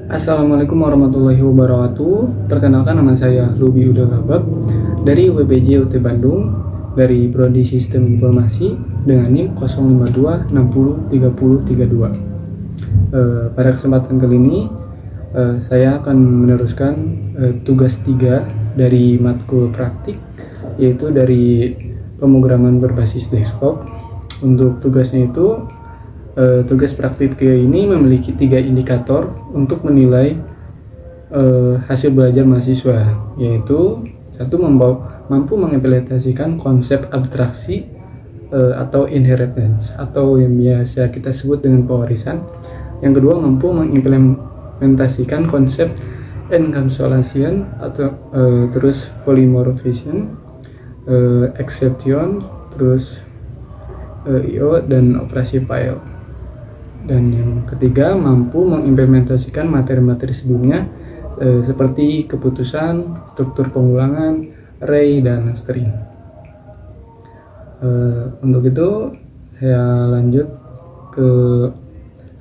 Assalamualaikum warahmatullahi wabarakatuh. Perkenalkan, nama saya Lubi Udalabab dari UPBJ UT Bandung, dari Prodi Sistem Informasi dengan NIM 052603032. Pada kesempatan kali ini saya akan meneruskan tugas 3 dari matkul praktik, yaitu dari pemrograman berbasis desktop. Untuk tugasnya itu, tugas praktik ini memiliki 3 indikator untuk menilai hasil belajar mahasiswa, yaitu satu, mampu mengimplementasikan konsep abstraksi atau inheritance, atau yang biasa kita sebut dengan pewarisan. Yang kedua, mampu mengimplementasikan konsep encapsulation atau terus polymorphism, exception, terus IO dan operasi file. Dan yang ketiga, mampu mengimplementasikan materi-materi sebelumnya seperti keputusan, struktur pengulangan, array, dan string. Untuk itu saya lanjut ke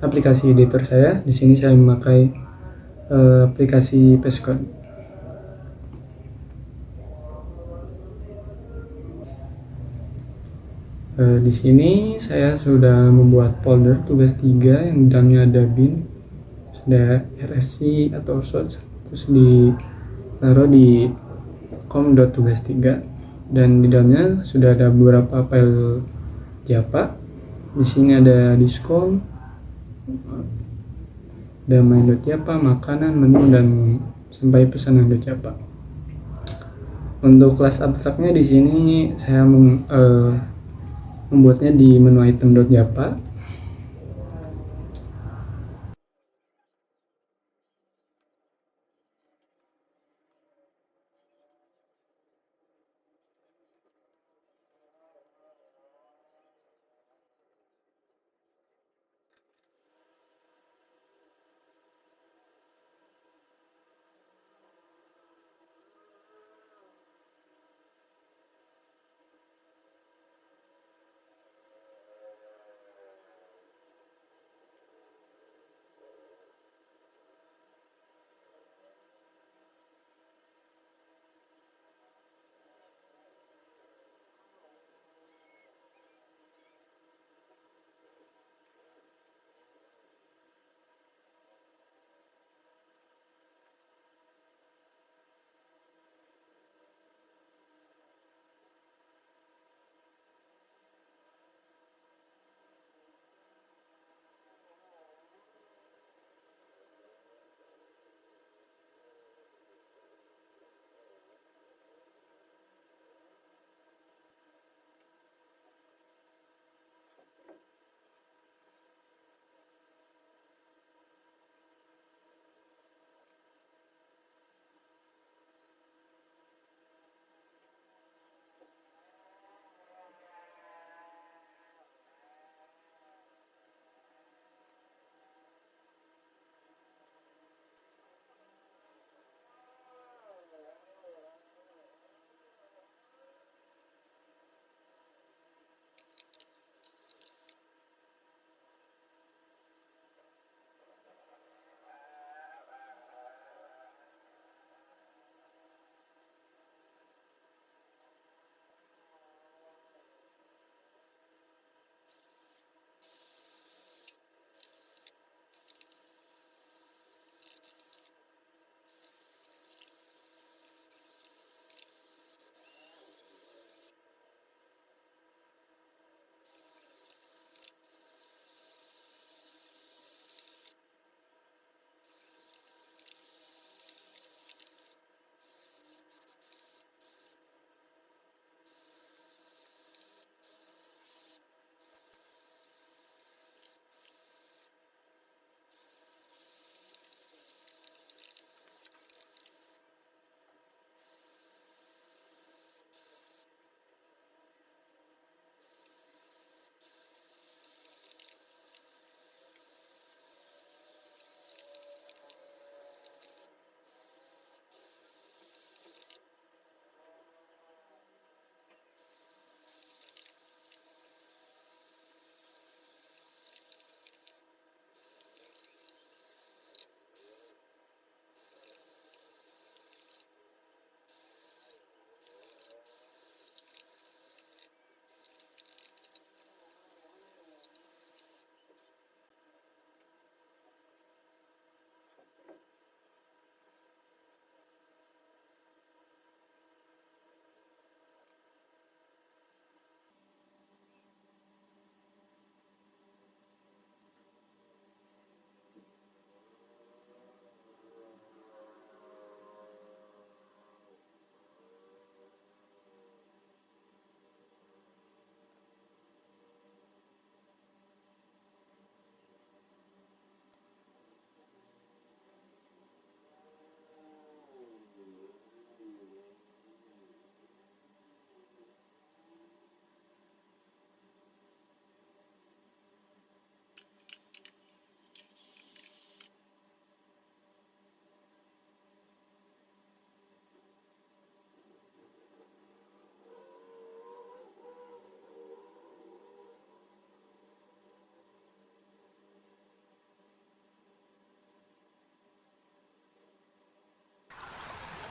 aplikasi editor saya. Di sini saya memakai aplikasi Pastcode. Di sini saya sudah membuat folder tugas 3 yang di dalamnya ada bin, sudah RSC atau source, terus ditaruh di com.tugas3, dan di dalamnya sudah ada beberapa file Java. Di sini ada diskon, ada main.java, makanan, menu, dan sampai pesanan.java. Untuk kelas abstraknya di sini saya membuatnya di menu item.java.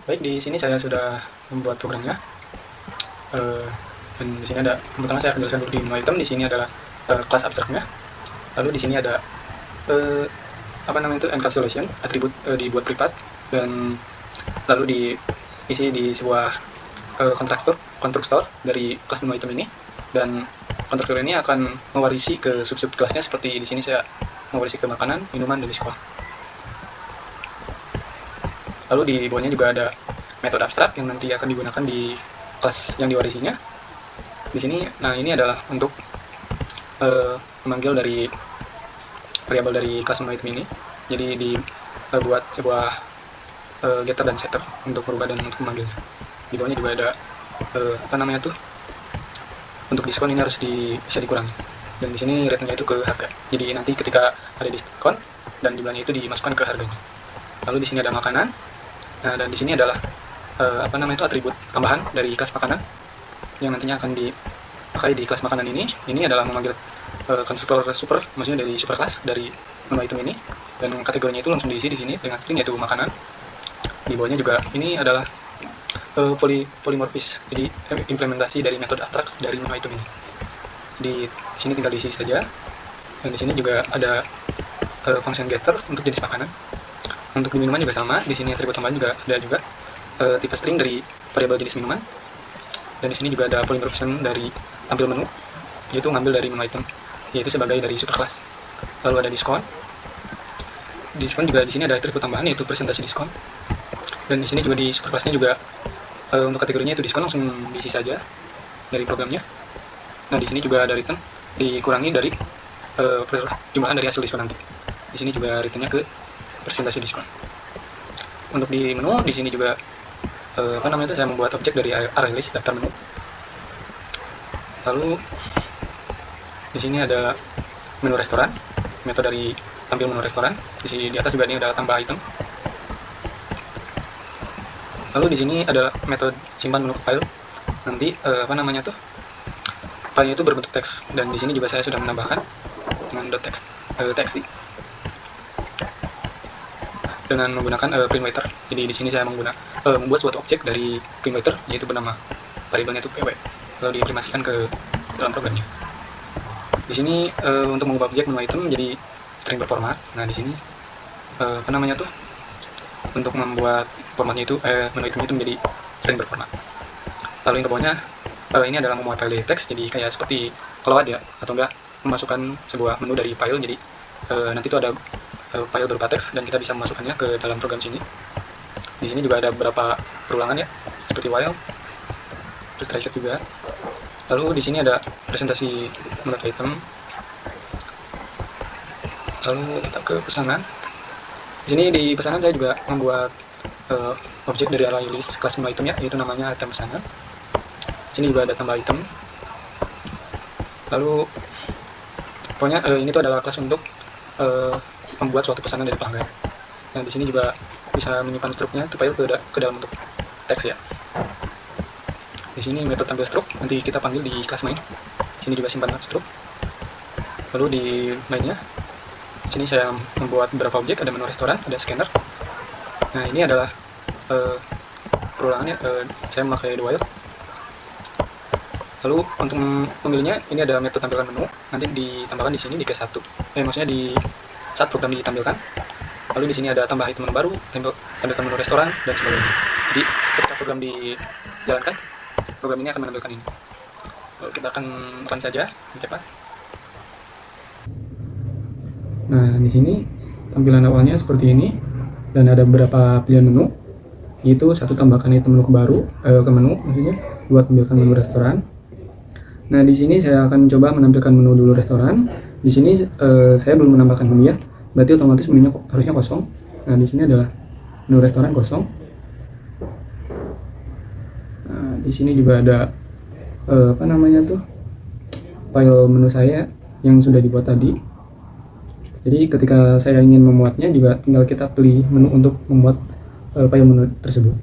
Baik, di sini saya sudah membuat programnya. Dan di sini ada, pertama saya akan jelaskan dulu di menu item. Di sini adalah kelas abstraknya. Lalu di sini ada encapsulation, atribut dibuat privat, dan lalu diisi di sebuah konstruktor dari kelas menu item ini, dan konstruktor ini akan mewarisi ke sub-sub kelasnya. Seperti di sini saya mewarisi ke makanan, minuman, dan diskon. Lalu di bawahnya juga ada metode abstrak yang nanti akan digunakan di kelas yang diwarisinya. Di sini, nah ini adalah untuk memanggil dari variabel dari kelas menu item ini. Jadi dibuat sebuah getter dan setter untuk merubah dan untuk memanggilnya. Di bawahnya juga ada untuk diskon ini harus bisa dikurangi. Dan di sini rate-nya itu ke harga. Jadi nanti ketika ada diskon dan jumlahnya itu dimasukkan ke harganya. Lalu di sini ada makanan. Nah, dan di sini adalah atribut tambahan dari kelas makanan yang nantinya akan dipakai di kelas makanan ini. Ini adalah memanggil konstruktor super, maksudnya dari super kelas dari menu item ini, dan kategorinya itu langsung diisi di sini dengan string yaitu makanan. Di bawahnya juga ini adalah polymorphis, jadi implementasi dari metode abstrak dari menu item ini. Di sini tinggal diisi saja. Dan di sini juga ada function getter untuk jenis makanan. Untuk di minuman juga sama, di sini atribut tambahan juga ada juga tipe string dari variabel jenis minuman. Dan di sini juga ada polymorphism dari tampil menu, yaitu ngambil dari menu item, yaitu sebagai dari superclass. Lalu ada diskon. Diskon juga di sini ada atribut tambahan yaitu presentasi diskon. Dan di sini juga di superclassnya juga untuk kategorinya itu diskon, langsung diisi saja dari programnya. Nah, di sini juga ada return dikurangi dari jumlahan dari hasil diskon nanti. Di sini juga returnnya ke presentasi diskon. Untuk di menu di sini juga saya membuat objek dari array list daftar menu. Lalu di sini ada menu restoran, metode dari tampil menu restoran. Di atas juga ini ada tambah item. Lalu di sini ada metode simpan menu file. Nanti filenya itu berbentuk teks, dan di sini juga saya sudah menambahkan dengan .txt dengan menggunakan print waiter. Jadi di sini saya membuat suatu objek dari print waiter, yaitu bernama variabelnya itu pw, lalu diimplementasikan ke dalam programnya. Di sini untuk mengubah objek menu item menjadi string berformat. Nah, di sini untuk membuat formatnya itu menu item itu menjadi string berformat. Lalu yang ke bawahnya ini adalah memuat file teks, jadi kayak seperti kalau ada atau enggak memasukkan sebuah menu dari file. Jadi nanti itu ada file berupa teks dan kita bisa memasukkannya ke dalam program sini. Di sini juga ada beberapa perulangan ya, seperti while, terus try check juga. Lalu di sini ada presentasi menurut item. Lalu kita ke pesanan. Di sini di pesanan saya juga membuat objek dari array list kelas menu item ya, yaitu namanya item pesanan. Di sini juga ada tambah item. Lalu pokoknya ini tuh adalah kelas untuk membuat suatu pesanan dari pelanggan. Nah, di sini juga bisa menyimpan struknya itu file ke dalam bentuk teks ya. Di sini metode tampil struk nanti kita panggil di kelas main. Di sini juga simpan struk. Lalu di mainnya, di sini saya membuat beberapa objek, ada menu restoran, ada scanner. Nah, ini adalah perulangannya. Saya memakai while. Lalu untuk memilihnya, ini ada metode tampilkan menu, nanti ditambahkan di sini di case 1. Maksudnya di saat program ditampilkan. Lalu di sini ada tambah item menu baru, tampilkan menu restoran, dan sebagainya. Jadi ketika program dijalankan, program ini akan menampilkan ini. Lalu kita akan run saja, cepat. Nah, di sini tampilan awalnya seperti ini, dan ada beberapa pilihan menu, yaitu satu tambahkan item menu ke menu, maksudnya buat tampilkan menu restoran. Nah, di sini saya akan coba menampilkan menu dulu restoran. Di sini saya belum menambahkan menu ya, berarti otomatis menunya harusnya kosong. Nah, di sini adalah menu restoran kosong. Nah, di sini juga ada file menu saya yang sudah dibuat tadi. Jadi ketika saya ingin memuatnya juga tinggal kita pilih menu untuk membuat file menu tersebut.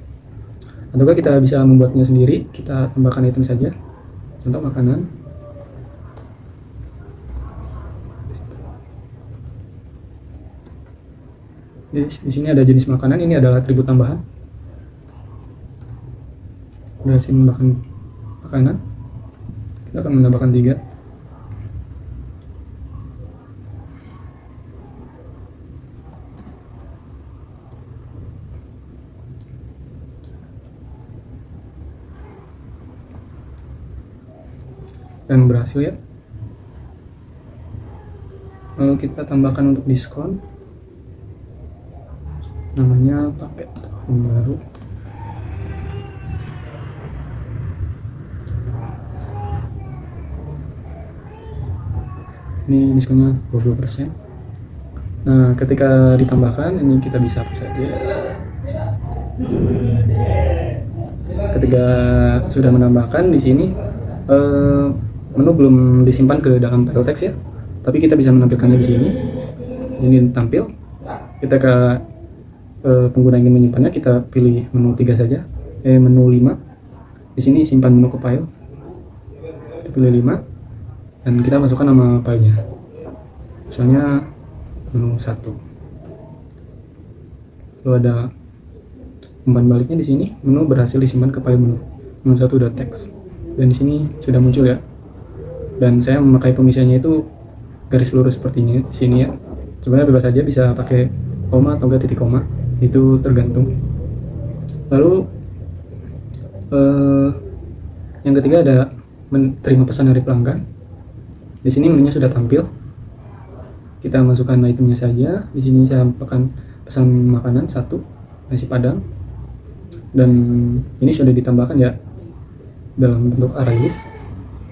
Ataukah kita bisa membuatnya sendiri, kita tambahkan item saja. Contoh makanan. Di sini ada jenis makanan, ini adalah atribut tambahan. berhasil menambahkan makanan. Kita akan menambahkan 3. Dan berhasil ya. Lalu kita tambahkan untuk diskon, namanya paket tahun baru. Ini diskonnya 20%. Nah, ketika ditambahkan ini kita bisa hapus saja. Ketika sudah menambahkan di sini menu belum disimpan ke dalam file teks ya, tapi kita bisa menampilkannya di sini. Ini tampil. Kita ke pengguna ingin menyimpannya, kita pilih menu 3 saja, menu 5. Di sini simpan menu ke file. Kita pilih 5 dan kita masukkan nama filenya. Misalnya menu 1. Lalu ada umpan baliknya di sini, menu berhasil disimpan ke file menu 1.txt. Dan di sini sudah muncul ya. Dan saya memakai pemisahnya itu garis lurus seperti ini di sini ya. Sebenarnya bebas saja, bisa pakai koma atau enggak titik koma, itu tergantung. Lalu yang ketiga ada menerima pesan dari pelanggan. Di sini menunya sudah tampil. Kita masukkan itemnya saja. Di sini saya pesan makanan 1, nasi padang. Dan ini sudah ditambahkan ya dalam bentuk array list.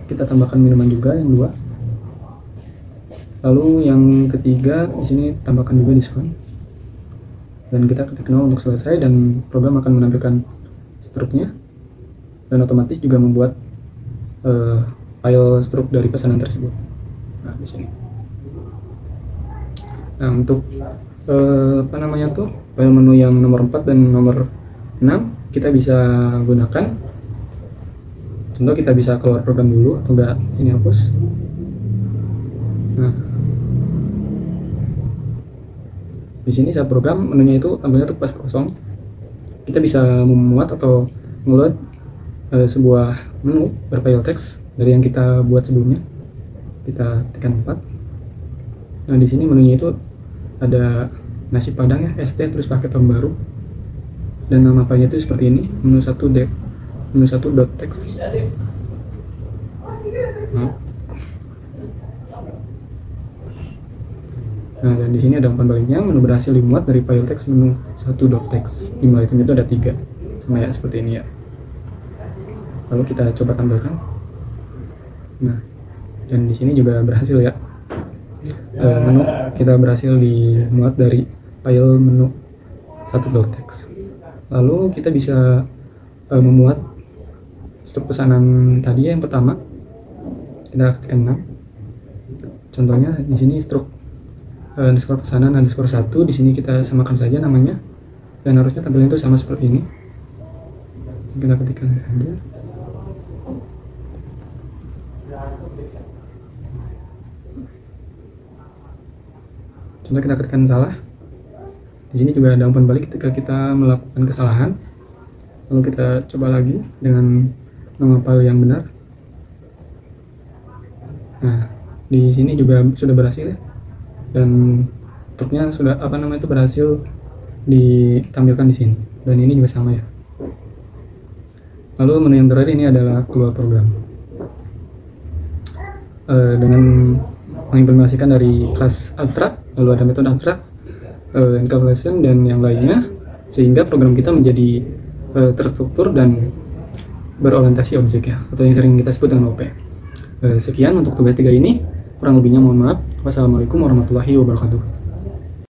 Kita tambahkan minuman juga yang 2. Lalu yang ketiga di sini tambahkan juga diskon. Dan kita ketik 0 untuk selesai, dan program akan menampilkan struknya dan otomatis juga membuat file struk dari pesanan tersebut. Nah, di sini. Nah, untuk file menu yang nomor 4 dan nomor 6 kita bisa gunakan. Contoh, kita bisa keluar program dulu atau enggak ini hapus. Nah, di sini saya program menunya itu tampilnya tuh pas kosong. Kita bisa memuat atau ngeload sebuah menu berfile teks dari yang kita buat sebelumnya. Kita tekan 4. Nah, di sini menunya itu ada nasi padang ya, ST, terus paket tahun baru. Dan nama filenya itu seperti ini, menu 1.txt. Nah, dan di sini ada umpan baliknya, menu berhasil dimuat dari file teks menu 1.txt. Jumlah item itu ada 3, sama ya seperti ini ya. Lalu kita coba tampilkan. Nah, dan di sini juga berhasil ya. Menu kita berhasil dimuat dari file menu 1.txt. Lalu kita bisa memuat struk pesanan tadi yang pertama. Kita ketikkan 6. Contohnya di sini struk underscore pesanan underscore 1. Di sini kita samakan saja namanya, dan harusnya tampilnya itu sama seperti ini. Kita ketikkan saja. Contoh, kita ketikkan salah. Di sini juga ada umpan balik ketika kita melakukan kesalahan. Lalu kita coba lagi dengan nama file yang benar. Nah, di sini juga sudah berhasil ya. Dan struknya sudah berhasil ditampilkan di sini. Dan ini juga sama ya. Lalu menu yang terakhir ini adalah keluar program. Dengan mengimplementasikan dari kelas abstrak, lalu ada metode abstrak, encapsulation dan yang lainnya, sehingga program kita menjadi terstruktur dan berorientasi objek ya, atau yang sering kita sebut dengan OP. Sekian untuk tugas 3 ini, kurang lebihnya mohon maaf. Wassalamualaikum warahmatullahi wabarakatuh.